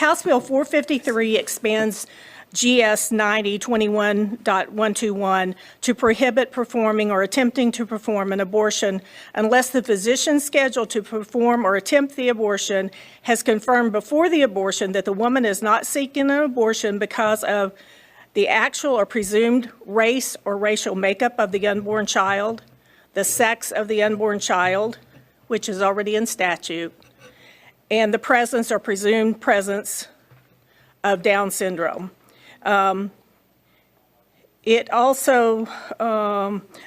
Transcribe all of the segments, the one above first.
House Bill 453 expands GS 9021.121 to prohibit performing or attempting to perform an abortion unless the physician scheduled to perform or attempt the abortion has confirmed before the abortion that the woman is not seeking an abortion because of the actual or presumed race or racial makeup of the unborn child, the sex of the unborn child, which is already in statute, and the presence or presumed presence of Down syndrome. It also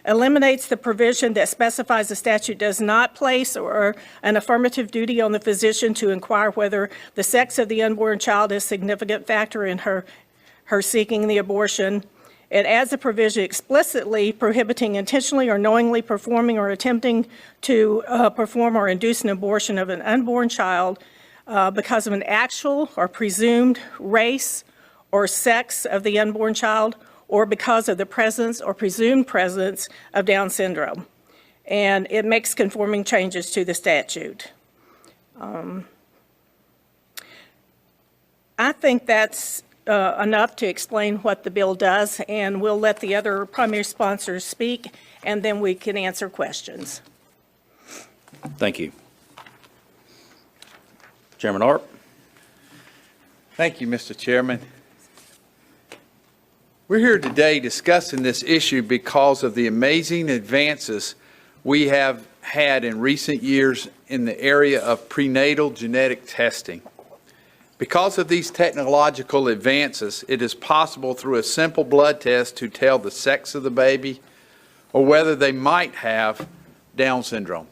eliminates the provision that specifies the statute does not place or an affirmative duty on the physician to inquire whether the sex of the unborn child is a significant factor in her seeking the abortion. It adds a provision explicitly prohibiting intentionally or knowingly performing or attempting to perform or induce an abortion of an unborn child because of an actual or presumed race or sex of the unborn child, or because of the presence or presumed presence of Down syndrome. And it makes conforming changes to the statute. I think that's enough to explain what the bill does, and we'll let the other primary sponsors speak, and then we can answer questions. Thank you. Chairman Arp. Thank you, Mr. Chairman. We're here today discussing this issue because of the amazing advances we have had in recent years in the area of prenatal genetic testing. Because of these technological advances, it is possible through a simple blood test to tell the sex of the baby or whether they might have Down syndrome.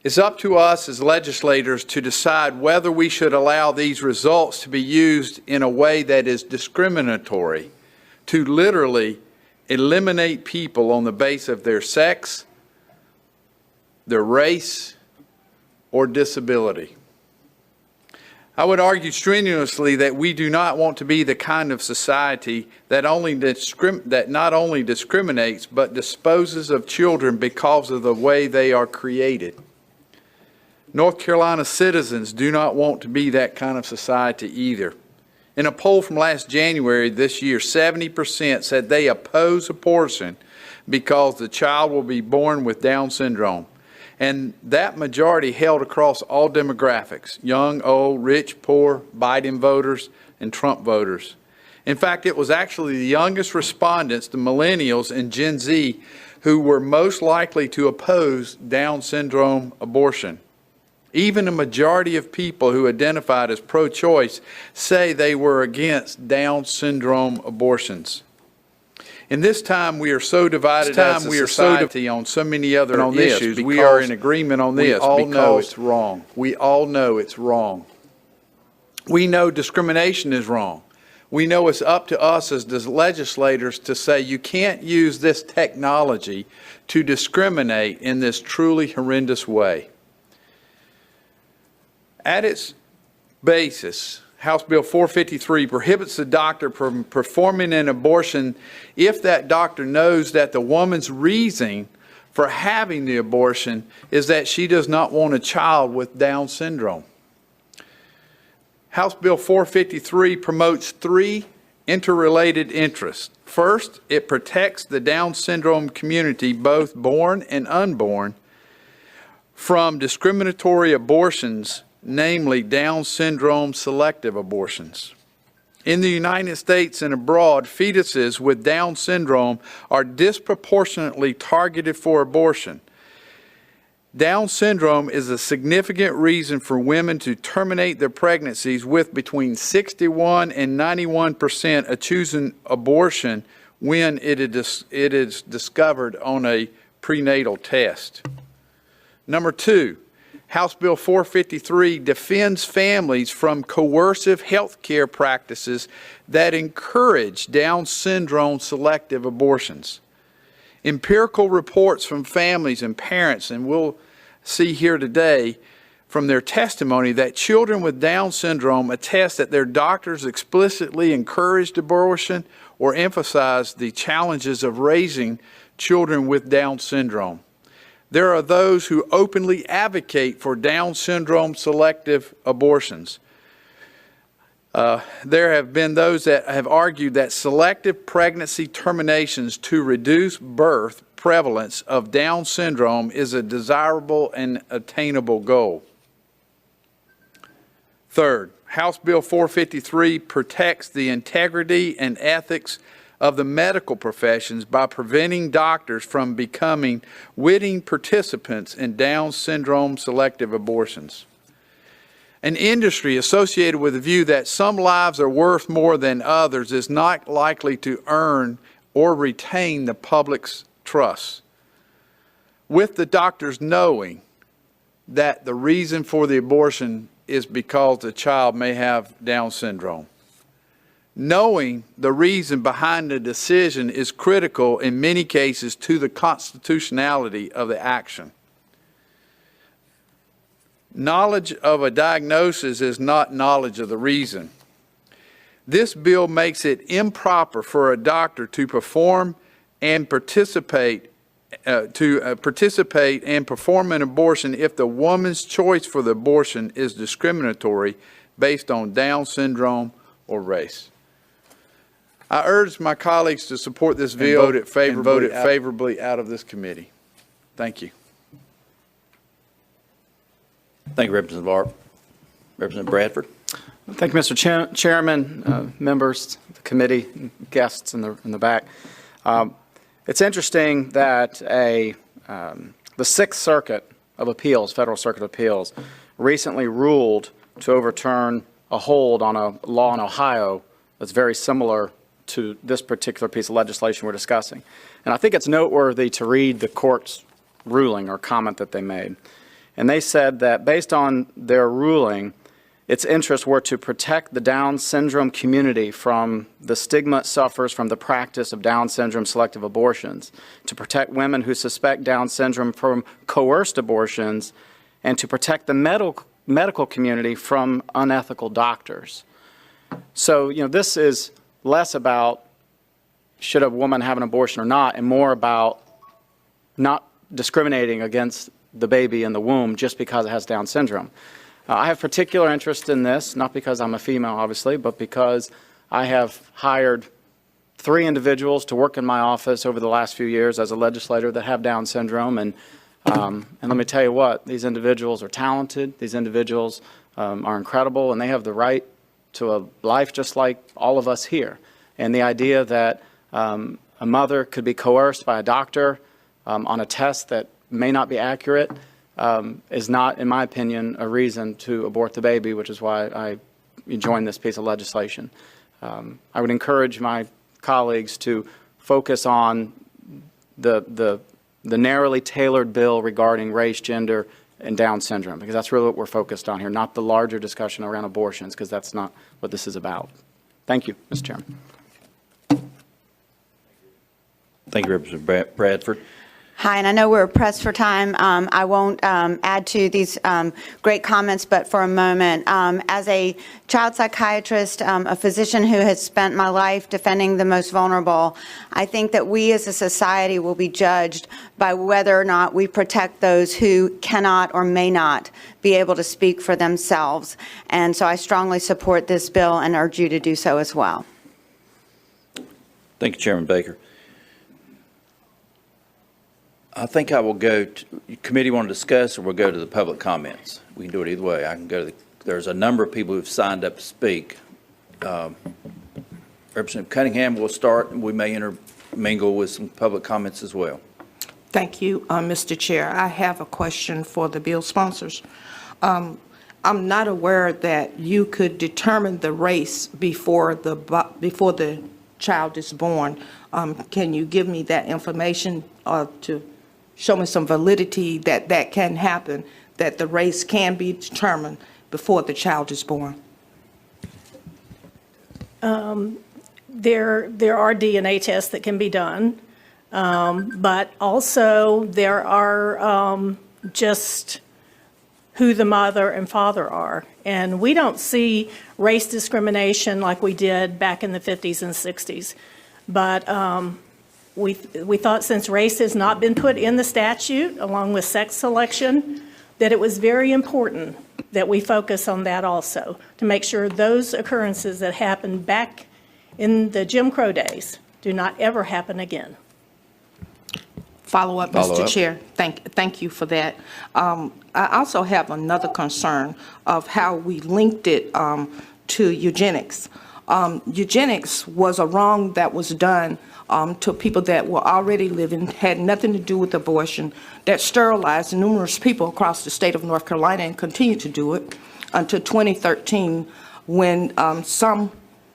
It's up to us as legislators to decide whether we should allow these results to be used in a way that is discriminatory, to literally eliminate people on the basis of their sex, their race, or disability. I would argue strenuously that we do not want to be the kind of society that not only discriminates but disposes of children because of the way they are created. North Carolina citizens do not want to be that kind of society either. In a poll from last January this year, 70% said they oppose abortion because the child will be born with Down syndrome. And that majority held across all demographics, young, old, rich, poor, Biden voters, and Trump voters. In fact, it was actually the youngest respondents, the millennials and Gen Z, who were most likely to oppose Down syndrome abortion. Even a majority of people who identified as pro-choice say they were against Down syndrome abortions. In this time we are so divided as a society on so many other issues, we are in agreement on this. We all know it's wrong. We all know it's wrong. We know discrimination is wrong. We know it's up to us as the legislators to say you can't use this technology to discriminate in this truly horrendous way. At its basis, House Bill 453 prohibits the doctor from performing an abortion if that doctor knows that the woman's reason for having the abortion is that she does not want a child with Down syndrome. House Bill 453 promotes three interrelated interests. First, it protects the Down syndrome community, both born and unborn, from discriminatory abortions, namely Down syndrome selective abortions. In the United States and abroad, fetuses with Down syndrome are disproportionately targeted for abortion. Down syndrome is a significant reason for women to terminate their pregnancies, with between 61 and 91% choosing abortion when it is discovered on a prenatal test. Number two, House Bill 453 defends families from coercive health care practices that encourage Down syndrome selective abortions. Empirical reports from families and parents, and we'll see here today from their testimony, that children with Down syndrome attest that their doctors explicitly encouraged abortion or emphasized the challenges of raising children with Down syndrome. There are those who openly advocate for Down syndrome selective abortions. There have been those that have argued that selective pregnancy terminations to reduce birth prevalence of Down syndrome is a desirable and attainable goal. Third, House Bill 453 protects the integrity and ethics of the medical professions by preventing doctors from becoming witting participants in Down syndrome selective abortions. An industry associated with the view that some lives are worth more than others is not likely to earn or retain the public's trust. With the doctors knowing that the reason for the abortion is because the child may have Down syndrome. Knowing the reason behind the decision is critical in many cases to the constitutionality of the action. Knowledge of a diagnosis is not knowledge of the reason. This bill makes it improper for a doctor to perform and participate and perform an abortion if the woman's choice for the abortion is discriminatory based on Down syndrome or race. I urge my colleagues to support this bill and vote it favorably out of this committee. Thank you. Thank you, Representative Arp. Representative Bradford. Thank you, Mr. Chairman, members of the committee, guests in the back. It's interesting that the Sixth Circuit of Appeals, Federal Circuit of Appeals, recently ruled to overturn a hold on a law in Ohio that's very similar to this particular piece of legislation we're discussing. And I think it's noteworthy to read the court's ruling or comment that they made. And they said that based on their ruling, its interests were to protect the Down syndrome community from the stigma it suffers from the practice of Down syndrome selective abortions, to protect women who suspect Down syndrome from coerced abortions, and to protect the medical community from unethical doctors. So, this is less about should a woman have an abortion or not, and more about not discriminating against the baby in the womb just because it has Down syndrome. I have particular interest in this, not because I'm a female, obviously, but because I have hired 3 individuals to work in my office over the last few years as a legislator that have Down syndrome. And let me tell you what, these individuals are talented, these individuals are incredible, and they have the right to a life just like all of us here. And the idea that a mother could be coerced by a doctor on a test that may not be accurate is not, in my opinion, a reason to abort the baby, which is why I joined this piece of legislation. I would encourage my colleagues to focus on the narrowly tailored bill regarding race, gender, and Down syndrome, because that's really what we're focused on here, not the larger discussion around abortions, because that's not what this is about. Thank you, Mr. Chairman. Thank you, Representative Bradford. Hi, and I know we're pressed for time. I won't add to these great comments, but for a moment, as a child psychiatrist, a physician who has spent my life defending the most vulnerable, I think that we as a society will be judged by whether or not we protect those who cannot or may not be able to speak for themselves. And so I strongly support this bill and urge you to do so as well. Thank you, Chairman Baker. I think I will go to, committee want to discuss, or we'll go to the public comments. We can do it either way. I can go to there's a number of people who've signed up to speak. Representative Cunningham will start, and we may intermingle with some public comments as well. Thank you, Mr. Chair. I have a question for the bill sponsors. I'm not aware that you could determine the race before the child is born. Can you give me that information to show me some validity that that can happen, that the race can be determined before the child is born? There are DNA tests that can be done, but also there are just who the mother and father are. And we don't see race discrimination like we did back in the 50s and 60s. But we thought, since race has not been put in the statute along with sex selection, that it was very important that we focus on that also, to make sure those occurrences that happened back in the Jim Crow days do not ever happen again. Follow-up, Follow Mr. up. Chair. Thank you for that. I also have another concern of how we linked it to eugenics. Eugenics was a wrong that was done to people that were already living, had nothing to do with abortion, that sterilized numerous people across the state of North Carolina and continued to do it until 2013, when some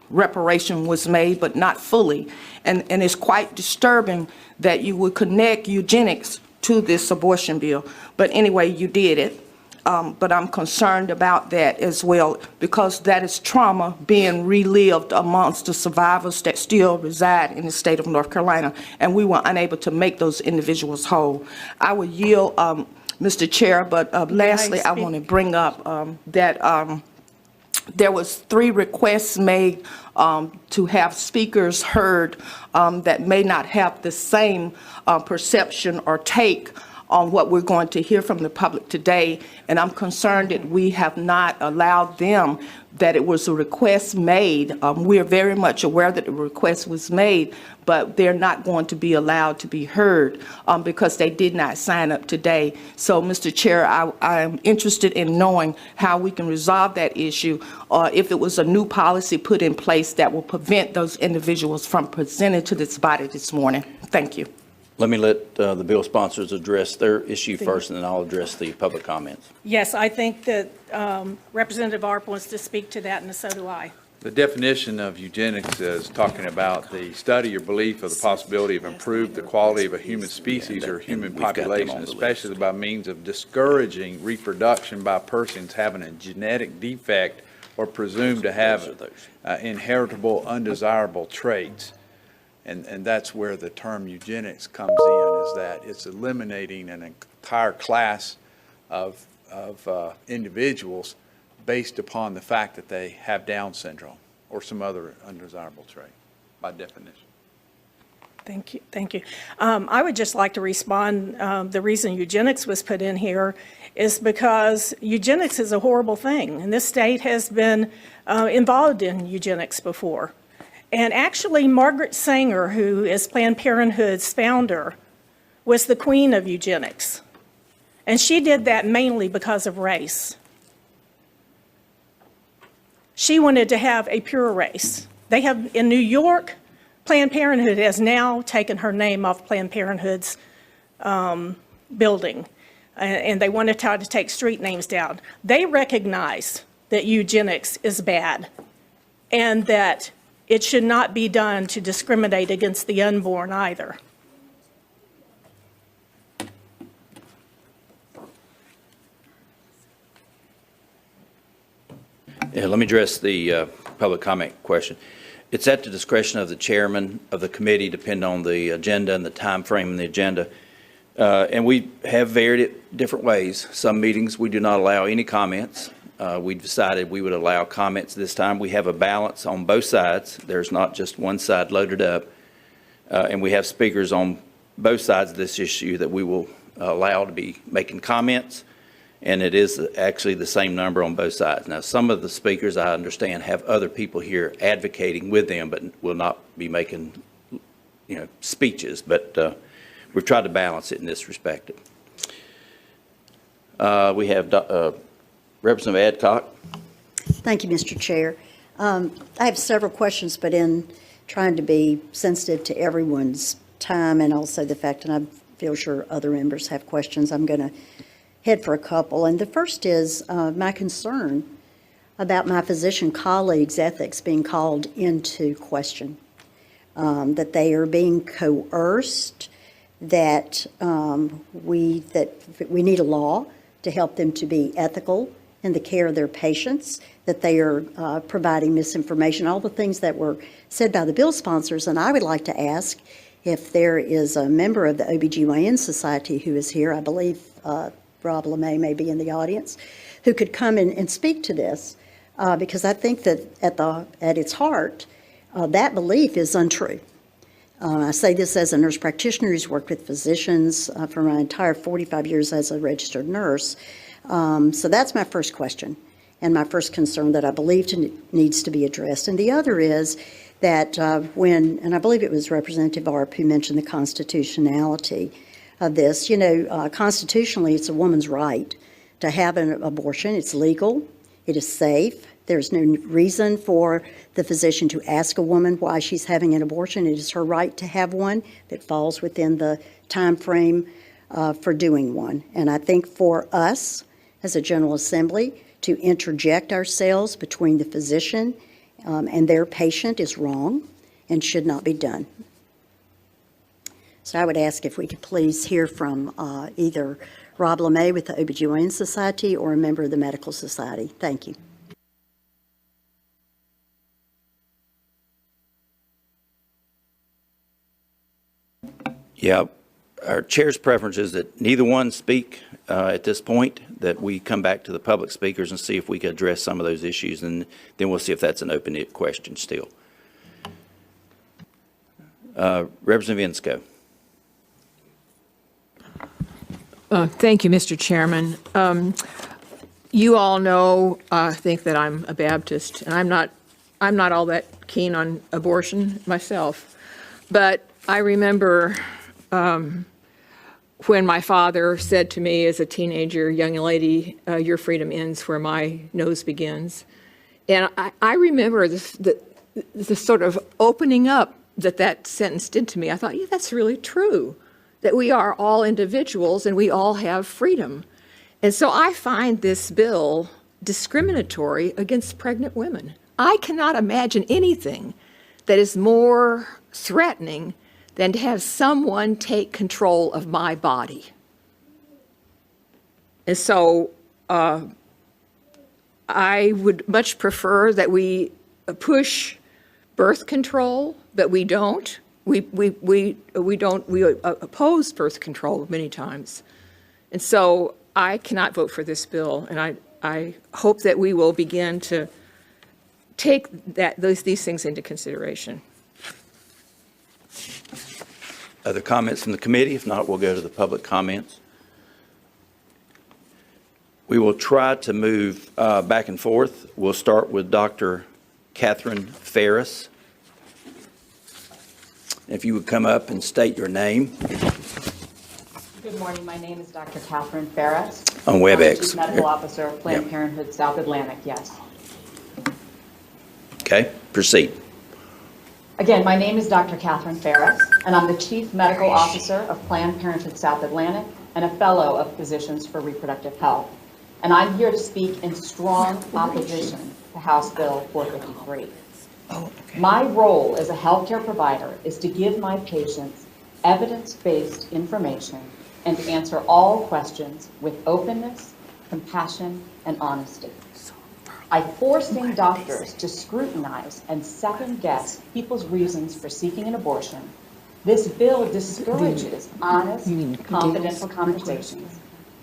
reparation was made, but not fully. And it's quite disturbing that you would connect eugenics to this abortion bill. But anyway, you did it. But I'm concerned about that as well, because that is trauma being relived amongst the survivors that still reside in the state of North Carolina, and we were unable to make those individuals whole. I will yield, Mr. Chair, but lastly, I want to bring up that there was 3 requests made to have speakers heard that may not have the same perception or take on what we're going to hear from the public today, and I'm concerned that we have not allowed them, that it was a request made. We are very much aware that the request was made, but they're not going to be allowed to be heard because they did not sign up today. So, Mr. Chair, I am interested in knowing how we can resolve that issue, or if it was a new policy put in place that will prevent those individuals from presenting to this body this morning. Thank you. Let me let the bill sponsors address their issue first, and then I'll address the public comments. Yes, I think that Representative Arp wants to speak to that, and so do I. The definition of eugenics is talking about the study or belief of the possibility of improved the quality of a human species or human We've got them population, on the especially by means of discouraging reproduction by persons having a genetic defect or presumed to have inheritable undesirable traits. And that's where the term eugenics comes in, is that it's eliminating an entire class of individuals based upon the fact that they have Down syndrome or some other undesirable trait, by definition. Thank you. Thank you. I would just like to respond. The reason eugenics was put in here is because eugenics is a horrible thing, and this state has been involved in eugenics before. And actually, Margaret Sanger, who is Planned Parenthood's founder, was the queen of eugenics. And she did that mainly because of race. She wanted to have a pure race. They have, in New York, Planned Parenthood has now taken her name off Planned Parenthood's building. And they want to try to take street names down. They recognize that eugenics is bad and that it should not be done to discriminate against the unborn either. Yeah, let me address the public comment question. It's at the discretion of the chairman of the committee, depending on the agenda and the time frame in the agenda. And we have varied it different ways. Some meetings we do not allow any comments. We decided we would allow comments this time. We have a balance on both sides. There's not just one side loaded up. And we have speakers on both sides of this issue that we will allow to be making comments. And it is actually the same number on both sides. Now, some of the speakers, I understand, have other people here advocating with them, but will not be making, speeches. But we've tried to balance it in this respect. We have Representative Adcock. Thank you, Mr. Chair. I have several questions, but in trying to be sensitive to everyone's time and also the fact that I feel sure other members have questions, I'm going to head for a couple. And the first is my concern about my physician colleagues' ethics being called into question, that they are being coerced, that we need a law to help them to be ethical in the care of their patients, that they are providing misinformation, all the things that were said by the bill sponsors. And I would like to ask if there is a member of the OBGYN Society who is here, I believe Rob LeMay may be in the audience, who could come in and speak to this, because I think that at its heart, that belief is untrue. I say this as a nurse practitioner who's worked with physicians for my entire 45 years as a registered nurse. So that's my first question and my first concern that I believe needs to be addressed. And the other is that and I believe it was Representative Arp who mentioned the constitutionality of this. Constitutionally, it's a woman's right to have an abortion. It's legal. It is safe. There's no reason for the physician to ask a woman why she's having an abortion. It is her right to have one that falls within the time frame for doing one. And I think for us as a General Assembly to interject ourselves between the physician and their patient is wrong and should not be done. So I would ask if we could please hear from either Rob LeMay with the OBGYN Society or a member of the Medical Society. Thank you. Yeah, our chair's preference is that neither one speak at this point, that we come back to the public speakers and see if we can address some of those issues, and then we'll see if that's an open question still. Representative Insco. Thank you, Mr. Chairman. You all know, I think, that I'm a Baptist, and I'm not all that keen on abortion myself. But I remember when my father said to me as a teenager, young lady, your freedom ends where my nose begins. And I remember the sort of opening up that sentence did to me. I thought, yeah, that's really true, that we are all individuals and we all have freedom. And so I find this bill discriminatory against pregnant women. I cannot imagine anything that is more threatening than to have someone take control of my body. And so I would much prefer that we push birth control, but we don't. We oppose birth control many times. And so I cannot vote for this bill, and I hope that we will begin to take these things into consideration. Other comments from the committee? If not, we'll go to the public comments. We will try to move back and forth. We'll start with Dr. Catherine Ferris. If you would come up and state your name. Good morning. My name is Dr. Catherine Ferris. On WebEx. I'm the Chief Medical Officer of Planned Parenthood South Atlantic, yes. Okay, proceed. Again, my name is Dr. Catherine Ferris, and I'm the Chief Medical Officer of Planned Parenthood South Atlantic and a Fellow of Physicians for Reproductive Health. And I'm here to speak in strong opposition to House Bill 453. My role as a healthcare provider is to give my patients evidence-based information and answer all questions with openness, compassion, and honesty. By forcing doctors to scrutinize and second-guess people's reasons for seeking an abortion, this bill discourages honest, confidential conversations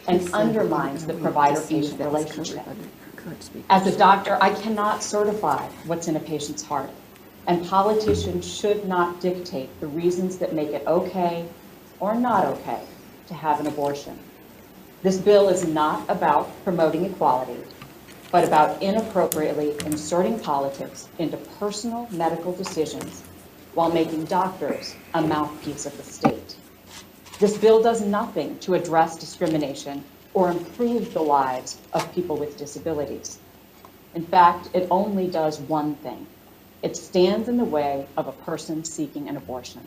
and undermines the provider-patient relationship. As a doctor, I cannot certify what's in a patient's heart, and politicians should not dictate the reasons that make it okay or not okay to have an abortion. This bill is not about promoting equality, but about inappropriately inserting politics into personal medical decisions while making doctors a mouthpiece of the state. This bill does nothing to address discrimination or improve the lives of people with disabilities. In fact, it only does one thing. It stands in the way of a person seeking an abortion.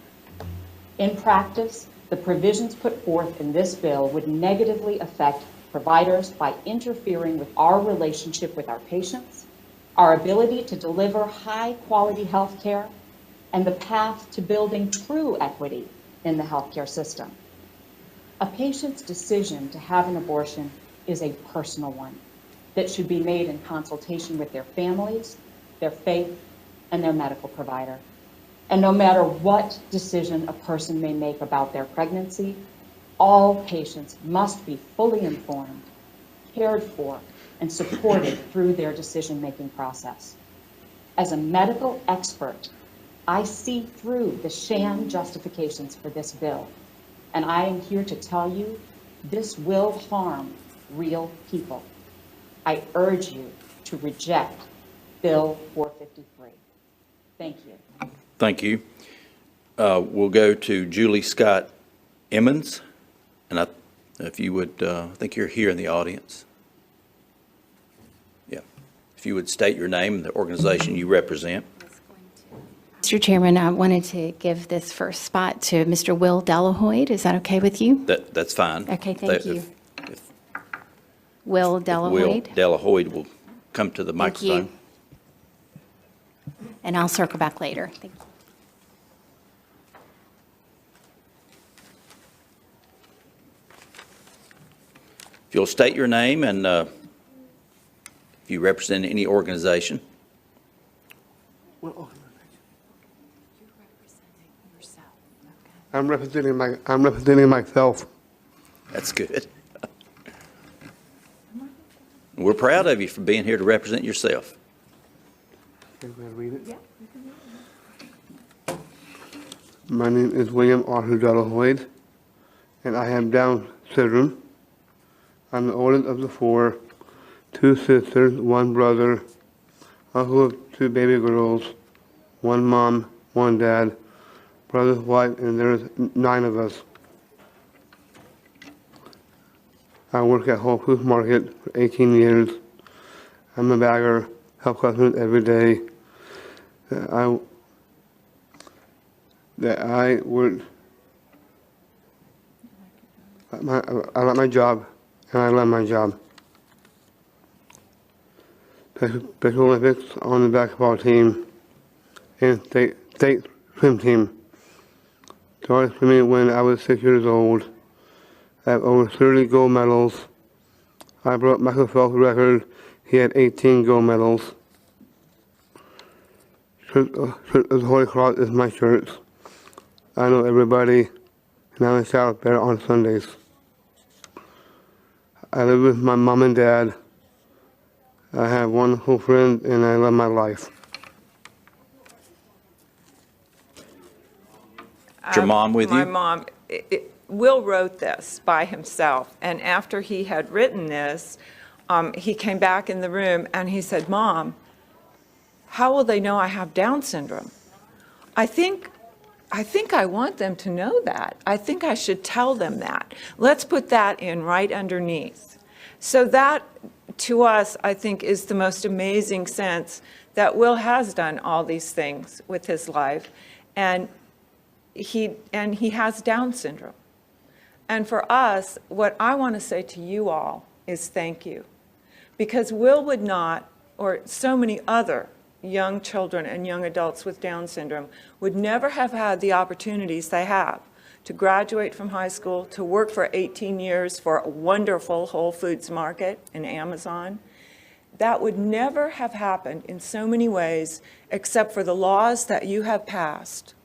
In practice, the provisions put forth in this bill would negatively affect providers by interfering with our relationship with our patients, our ability to deliver high-quality health care, and the path to building true equity in the healthcare system. A patient's decision to have an abortion is a personal one that should be made in consultation with their families, their faith, and their medical provider. And no matter what decision a person may make about their pregnancy, all patients must be fully informed, cared for, and supported through their decision-making process. As a medical expert, I see through the sham justifications for this bill, and I am here to tell you this will harm real people. I urge you to reject Bill 453. Thank you. Thank you. We'll go to Julie Scott Emmons, and if you would, I think you're here in the audience. Yeah. If you would state your name and the organization you represent. Mr. Chairman, I wanted to give this first spot to Mr. Will Delahoyd. Is that okay with you? That's fine. Okay, thank you. If Will Will Delahoyd. Delahoyd will come to the Thank microphone. you. And I'll circle back later. Thank you. If you'll state your name and if you represent any organization. I'm representing myself. That's good. We're proud of you for being here to represent yourself. Can I read it? My name is William Arthur Delahoyd, and I have Down syndrome. I'm the oldest of the four, 2 sisters, 1 brother, uncle of 2 baby girls, 1 mom, 1 dad, brother's wife, and there's 9 of us. I work at Whole Foods Market for 18 years. I'm a bagger, help customers every day. I like my job, and I love my job. Special Olympics on the basketball team and state swim team. Started swimming when I was 6 years old. I have over 30 gold medals. I broke Michael Phelps' record. He had 18 gold medals. Shirt of the Holy Cross is my shirt. I know everybody, and I'm a shout bear on Sundays. I live with my mom and dad. I have wonderful friends, and I love my life. Is your mom with you? My mom, Will wrote this by himself, and after he had written this, he came back in the room and he said, "Mom, how will they know I have Down syndrome? I think I want them to know that. I think I should tell them that. Let's put that in right underneath." So that, to us, I think, is the most amazing sense that Will has done all these things with his life, and he has Down syndrome. And for us, what I want to say to you all is thank you. Because Will would not, or so many other young children and young adults with Down syndrome would never have had the opportunities they have to graduate from high school, to work for 18 years for a wonderful Whole Foods Market and Amazon. That would never have happened in so many ways except for the laws that you have passed,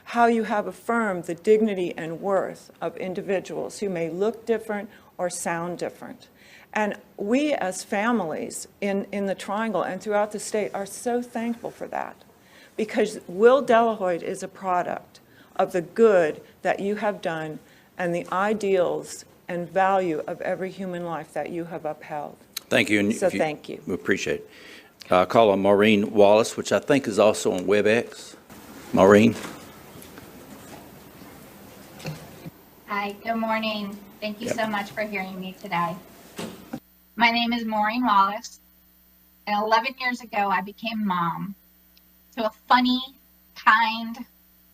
how you have affirmed the dignity and worth of individuals who may look different or sound different. And we as families in the Triangle and throughout the state are so thankful for that, because Will Delahoyd is a product of the good that you have done and the ideals and value of every human life that you have upheld. Thank you. And So thank you. We appreciate it. I'll call on Maureen Wallace, which I think is also on WebEx. Maureen? Hi, good morning. Thank you so much for hearing me today. My name is Maureen Wallace, and 11 years ago I became mom to a funny, kind,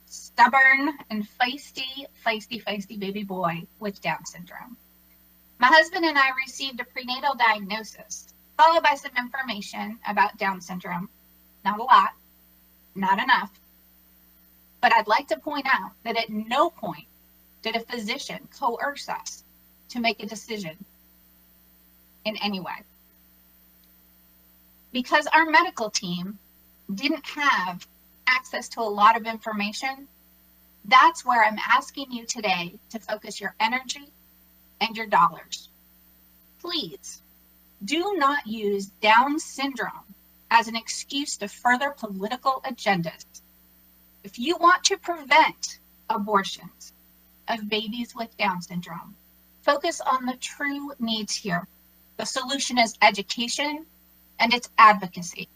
stubborn, and feisty baby boy with Down syndrome. My husband and I received a prenatal diagnosis, followed by some information about Down syndrome. Not a lot, not enough. But I'd like to point out that at no point did a physician coerce us to make a decision in any way. Because our medical team didn't have access to a lot of information, that's where I'm asking you today to focus your energy and your dollars. Please do not use Down syndrome as an excuse to further political agendas. If you want to prevent abortions of babies with Down syndrome, focus on the true needs here The solution is education and it's advocacy.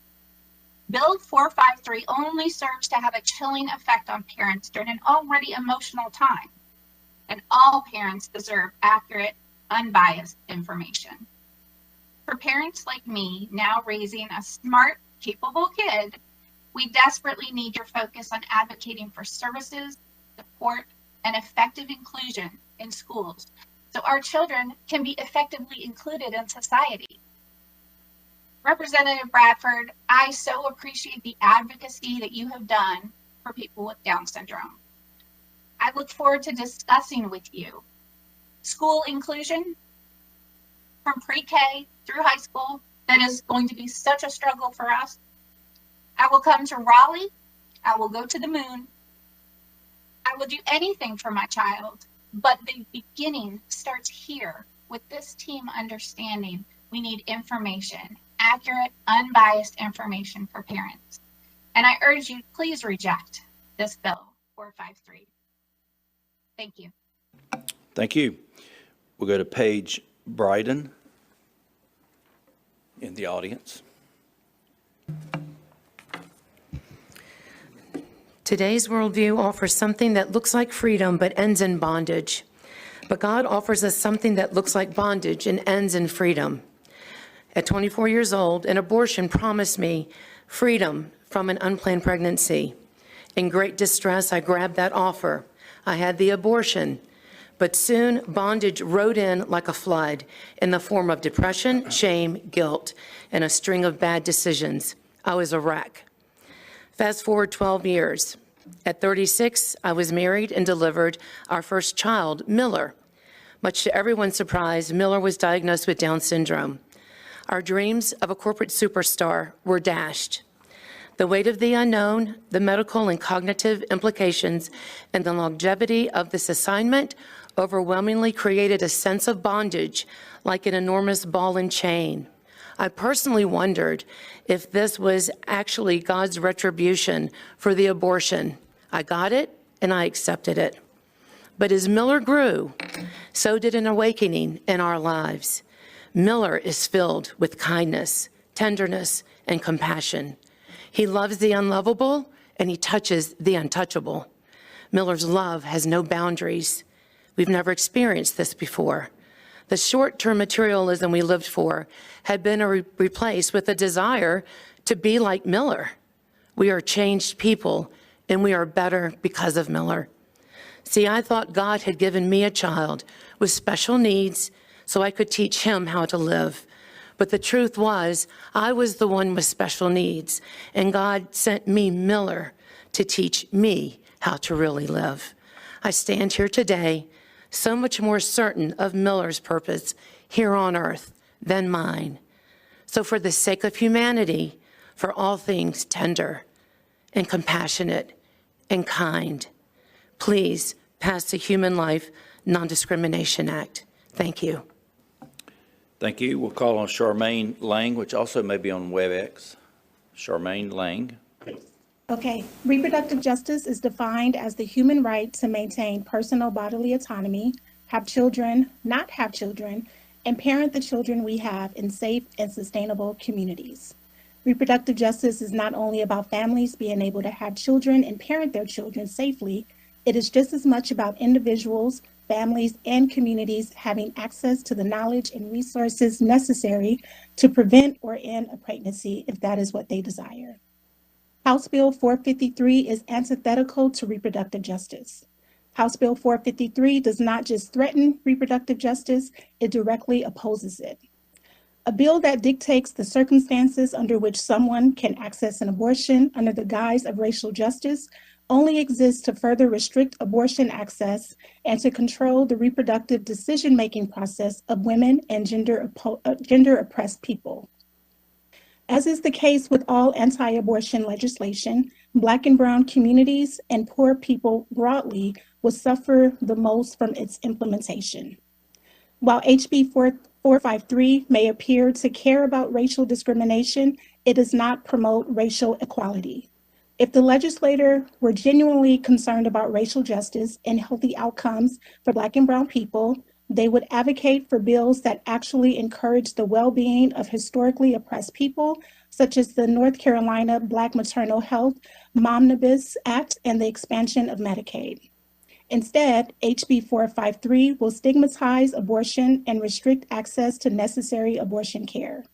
Bill 453 only serves to have a chilling effect on parents during an already emotional time. And all parents deserve accurate, unbiased information. For parents like me, now raising a smart, capable kid, we desperately need your focus on advocating for services, support, and effective inclusion in schools so our children can be effectively included in society. Representative Bradford, I so appreciate the advocacy that you have done for people with Down syndrome. I look forward to discussing with you school inclusion from pre-K through high school. That is going to be such a struggle for us. I will come to Raleigh. I will go to the moon. I will do anything for my child, but the beginning starts here with this team understanding we need information, accurate, unbiased information for parents. And I urge you, please reject this bill 453. Thank you. Thank you. We'll go to Paige Bryden in the audience. Today's worldview offers something that looks like freedom but ends in bondage. But God offers us something that looks like bondage and ends in freedom. At 24 years old, an abortion promised me freedom from an unplanned pregnancy. In great distress, I grabbed that offer. I had the abortion, but soon bondage rode in like a flood in the form of depression, shame, guilt, and a string of bad decisions. I was a wreck. Fast forward 12 years. At 36, I was married and delivered our first child, Miller. Much to everyone's surprise, Miller was diagnosed with Down syndrome. Our dreams of a corporate superstar were dashed. The weight of the unknown, the medical and cognitive implications, and the longevity of this assignment overwhelmingly created a sense of bondage like an enormous ball and chain. I personally wondered if this was actually God's retribution for the abortion. I got it and I accepted it. But as Miller grew, so did an awakening in our lives. Miller is filled with kindness, tenderness, and compassion. He loves the unlovable and he touches the untouchable. Miller's love has no boundaries. We've never experienced this before. The short-term materialism we lived for had been replaced with a desire to be like Miller. We are changed people, and we are better because of Miller. See, I thought God had given me a child with special needs so I could teach him how to live. But the truth was, I was the one with special needs, and God sent me, Miller, to teach me how to really live. I stand here today so much more certain of Miller's purpose here on earth than mine. So for the sake of humanity, for all things tender and compassionate and kind, please pass the Human Life Non-Discrimination Act. Thank you. Thank you. We'll call on Charmaine Lang, which also may be on WebEx. Charmaine Lang. Okay. Reproductive justice is defined as the human right to maintain personal bodily autonomy, have children, not have children, and parent the children we have in safe and sustainable communities. Reproductive justice is not only about families being able to have children and parent their children safely, it is just as much about individuals, families, and communities having access to the knowledge and resources necessary to prevent or end a pregnancy if that is what they desire. House Bill 453 is antithetical to reproductive justice. House Bill 453 does not just threaten reproductive justice, it directly opposes it. A bill that dictates the circumstances under which someone can access an abortion under the guise of racial justice only exists to further restrict abortion access and to control the reproductive decision-making process of women and gender-oppressed people. As is the case with all anti-abortion legislation, Black and Brown communities and poor people broadly will suffer the most from its implementation. While HB 453 may appear to care about racial discrimination, it does not promote racial equality. If the legislator were genuinely concerned about racial justice and healthy outcomes for Black and Brown people, They would advocate for bills that actually encourage the well-being of historically oppressed people, such as the North Carolina Black Maternal Health Momnibus Act and the expansion of Medicaid. Instead, HB453 will stigmatize abortion and restrict access to necessary abortion care.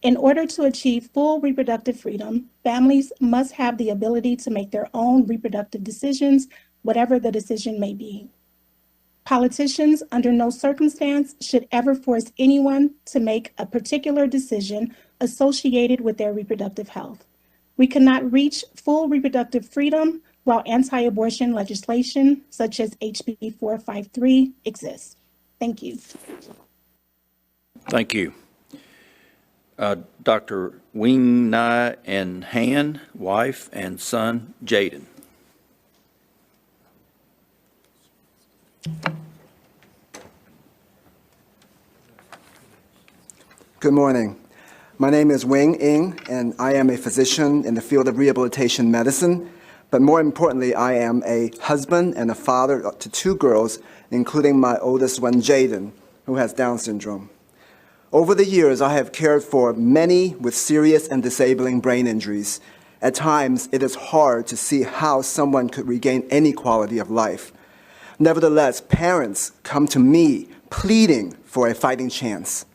In order to achieve full reproductive freedom, families must have the ability to make their own reproductive decisions, whatever the decision may be. Politicians, under no circumstance, should ever force anyone to make a particular decision associated with their reproductive health. We cannot reach full reproductive freedom while anti-abortion legislation, such as HB 453, exists. Thank you. Thank you. Dr. Wing Nai and Han, wife and son, Jaden. Good morning. My name is Wing Ng, and I am a physician in the field of rehabilitation medicine. But more importantly, I am a husband and a father to 2 girls, including my oldest one, Jaden, who has Down syndrome. Over the years, I have cared for many with serious and disabling brain injuries. At times, it is hard to see how someone could regain any quality of life. Nevertheless, parents come to me pleading for a fighting chance.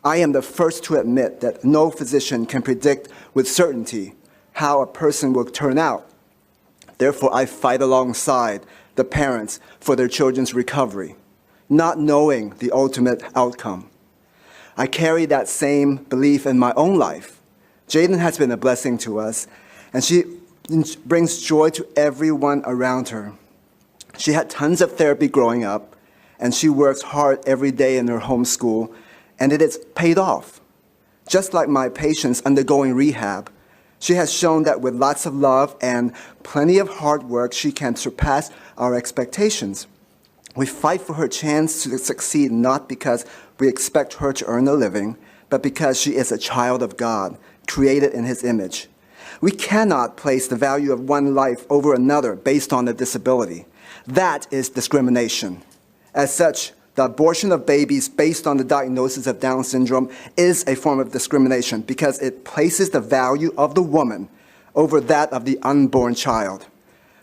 I am the first to admit that no physician can predict with certainty how a person will turn out. Therefore, I fight alongside the parents for their children's recovery, not knowing the ultimate outcome. I carry that same belief in my own life. Jaden has been a blessing to us, and she brings joy to everyone around her. She had tons of therapy growing up, and she works hard every day in her home school, and it has paid off. Just like my patients undergoing rehab, she has shown that with lots of love and plenty of hard work, she can surpass our expectations. We fight for her chance to succeed not because we expect her to earn a living, but because she is a child of God, created in His image. We cannot place the value of one life over another based on a disability. That is discrimination. As such, the abortion of babies based on the diagnosis of Down syndrome is a form of discrimination because it places the value of the woman over that of the unborn child.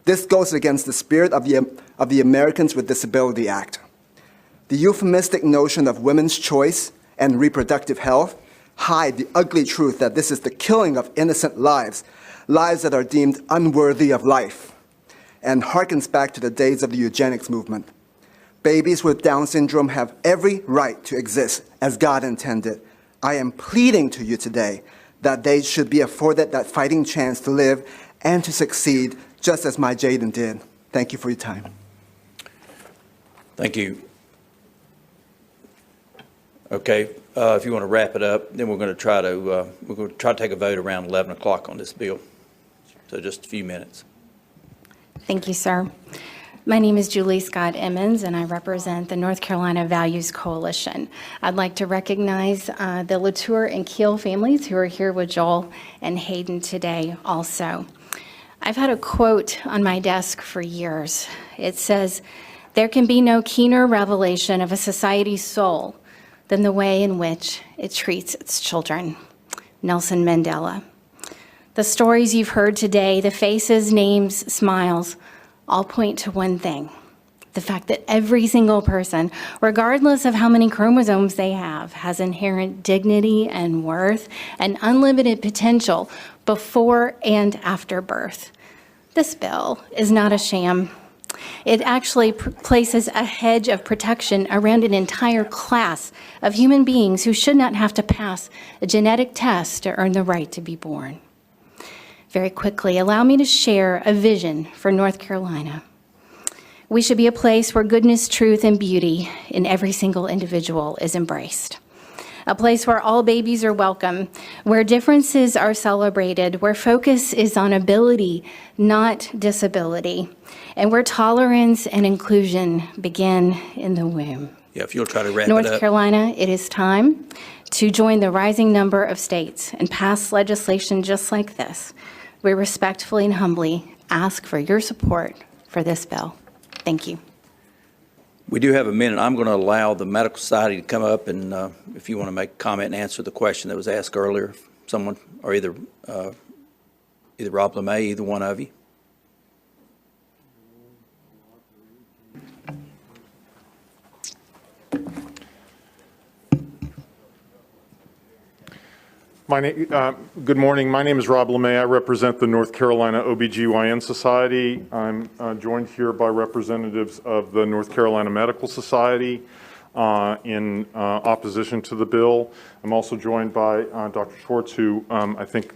This goes against the spirit of the Americans with Disability Act. The euphemistic notion of women's choice and reproductive health hide the ugly truth that this is the killing of innocent lives, lives that are deemed unworthy of life, and harkens back to the days of the eugenics movement. Babies with Down syndrome have every right to exist as God intended. I am pleading to you today that they should be afforded that fighting chance to live and to succeed just as my Jaden did. Thank you for your time. Thank you. Okay, if you want to wrap it up, then we're going to try to take a vote around 11 o'clock on this bill. So just a few minutes. Thank you, sir. My name is Julie Scott Emmons, and I represent the North Carolina Values Coalition. I'd like to recognize the Latour and Keel families who are here with Joel and Hayden today also. I've had a quote on my desk for years. It says, "There can be no keener revelation of a society's soul than the way in which it treats its children." Nelson Mandela. The stories you've heard today, the faces, names, smiles, all point to one thing: the fact that every single person, regardless of how many chromosomes they have, has inherent dignity and worth and unlimited potential before and after birth. This bill is not a sham. It actually places a hedge of protection around an entire class of human beings who should not have to pass a genetic test to earn the right to be born. Very quickly, allow me to share a vision for North Carolina. We should be a place where goodness, truth, and beauty in every single individual is embraced. A place where all babies are welcome, where differences are celebrated, where focus is on ability, not disability, and where tolerance and inclusion begin in the womb. Yeah, if you'll try to wrap it up. North Carolina, it is time to join the rising number of states and pass legislation just like this. We respectfully and humbly ask for your support for this bill. Thank you. We do have a minute. I'm going to allow the medical society to come up and if you want to make a comment and answer the question that was asked earlier, someone, or either Rob LeMay, either one of you. Good morning. My name is Rob LeMay. I represent the North Carolina OBGYN Society. I'm joined here by representatives of the North Carolina Medical Society in opposition to the bill. I'm also joined by Dr. Schwartz, who I think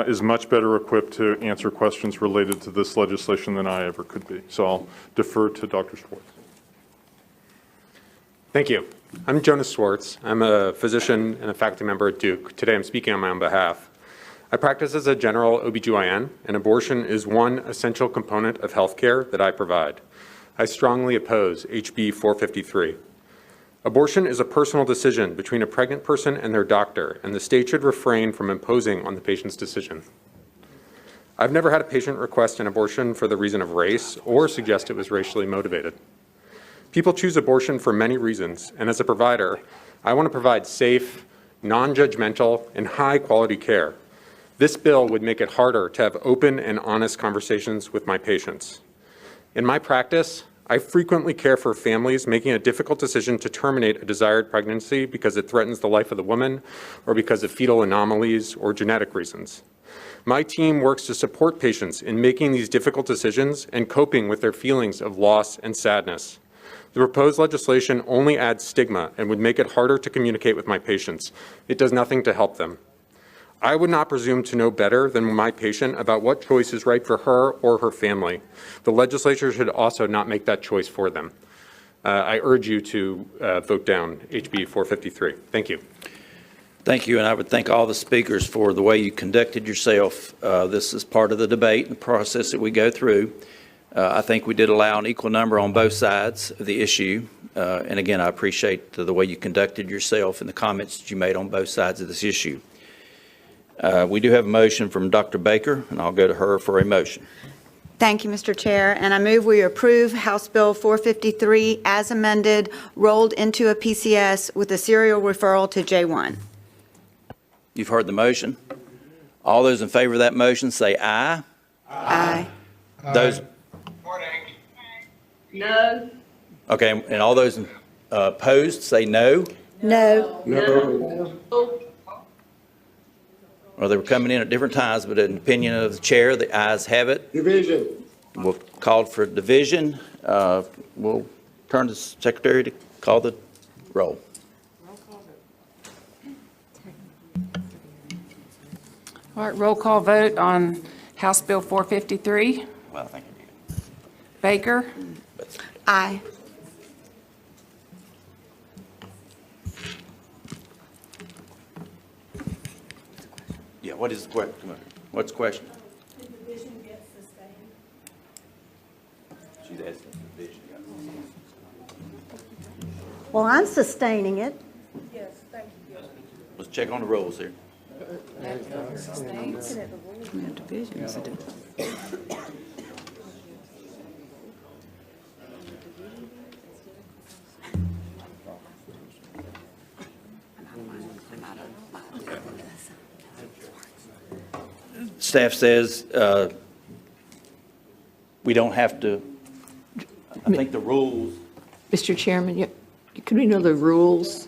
is much better equipped to answer questions related to this legislation than I ever could be. So I'll defer to Dr. Schwartz. Thank you. I'm Jonas Schwartz. I'm a physician and a faculty member at Duke. Today I'm speaking on my own behalf. I practice as a general OBGYN, and abortion is one essential component of healthcare that I provide. I strongly oppose HB453. Abortion is a personal decision between a pregnant person and their doctor, and the state should refrain from imposing on the patient's decision. I've never had a patient request an abortion for the reason of race or suggest it was racially motivated. People choose abortion for many reasons, and as a provider, I want to provide safe, non-judgmental, and high-quality care. This bill would make it harder to have open and honest conversations with my patients. In my practice, I frequently care for families making a difficult decision to terminate a desired pregnancy because it threatens the life of the woman or because of fetal anomalies or genetic reasons. My team works to support patients in making these difficult decisions and coping with their feelings of loss and sadness. The proposed legislation only adds stigma and would make it harder to communicate with my patients. It does nothing to help them. I would not presume to know better than my patient about what choice is right for her or her family. The legislature should also not make that choice for them. I urge you to vote down HB 453. Thank you. Thank you, and I would thank all the speakers for the way you conducted yourself. This is part of the debate and the process that we go through. I think we did allow an equal number on both sides of the issue. And again, I appreciate the way you conducted yourself and the comments that you made on both sides of this issue. We do have a motion from Dr. Baker, and I'll go to her for a motion. Thank you, Mr. Chair, and I move we approve House Bill 453 as amended, rolled into a PCS with a serial referral to J1. You've heard the motion. All those in favor of that motion say aye. Aye. Those. No. Okay, and all those opposed say no. No. No. Well, they were coming in at different times, but in the opinion of the chair, the ayes have it. Division. We'll call for division. We'll turn to the secretary to call the roll. All right, roll call vote on House Bill 453. Well, thank you. Baker. Aye. Yeah, what is the question? Come on. What's the question? The division gets sustained. She's asking the division. Well, I'm sustaining it. Yes, thank you. Let's check on the rolls here. Staff says we don't have to, I think the rules. Mr. Chairman, could we know the rules?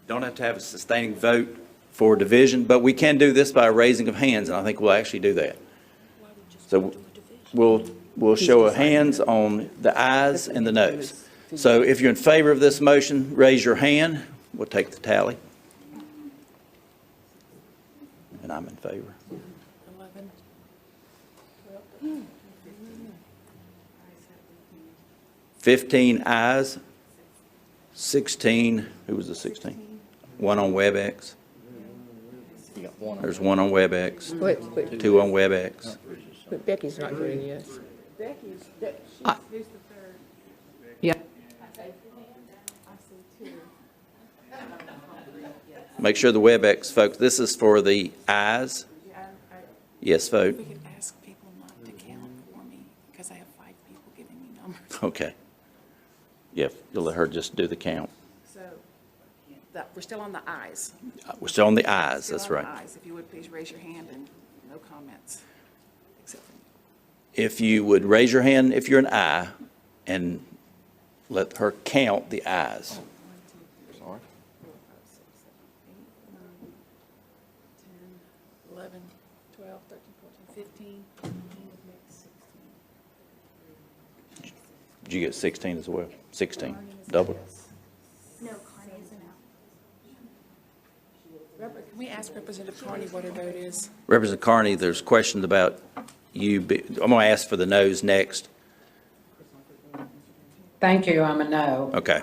Don't have to have a sustaining vote for division, but we can do this by a raising of hands, and I think we'll actually do that. So we'll show of hands on the ayes and the noes. So if you're in favor of this motion, raise your hand. We'll take the tally. And I'm in favor. 15 ayes, 16, who was the 16? One on WebEx. There's one on WebEx, Wait. two on WebEx. But Becky's not voting yes. Yeah. Make sure the WebEx folks, this is for the ayes. Yes vote. Okay. Yeah, you'll let her just do the count. So we're still on the ayes. We're still on the ayes, Still that's on the right. ayes. If you would please raise your hand and no comments. Except for If you would raise your hand if you're an aye, and let her count the ayes. 11, 12, 13, 14, 15. Did you get 16 as well? 16, double? No, Connie isn't out. Can we ask Representative Carney what her vote is? Representative Carney, there's questions about I'm going to ask for the noes next. Thank you, I'm a no. Okay.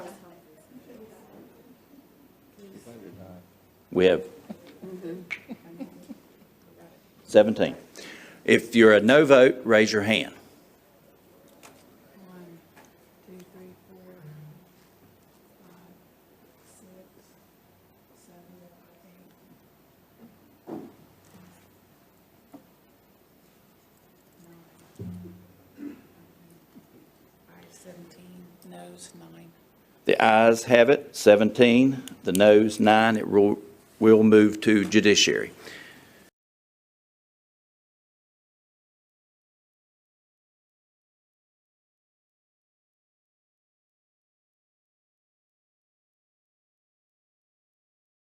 We have 17. If you're a no vote, raise your hand. 1, 2, 3, 4, 17, noes, 9. The ayes have it, 17. The noes, 9. It will move to judiciary.